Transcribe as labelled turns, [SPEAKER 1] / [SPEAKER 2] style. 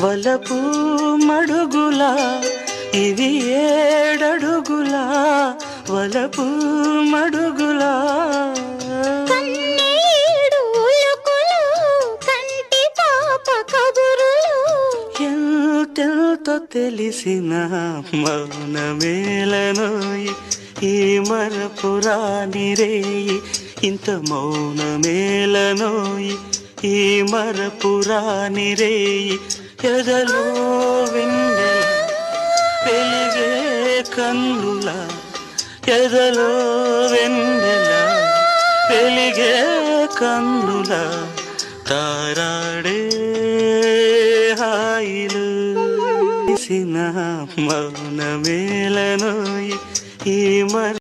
[SPEAKER 1] వలపు మడుగులా ఇవి ఏడడుగులా వలపు మడుగులా ఎంతెంతో తెలిసిన మౌనమేలనోయి ఈ మరపురాని రేయి ఇంత మౌనమేలనోయి ఈ మరపురాని రేయి ఎదలో వెన్నెల వెలిగే కన్నుల ఎదలో వెన్నెల వెలిగే కన్నుల తారాడే హాయిలు మౌనమేలనోయి ఈ మర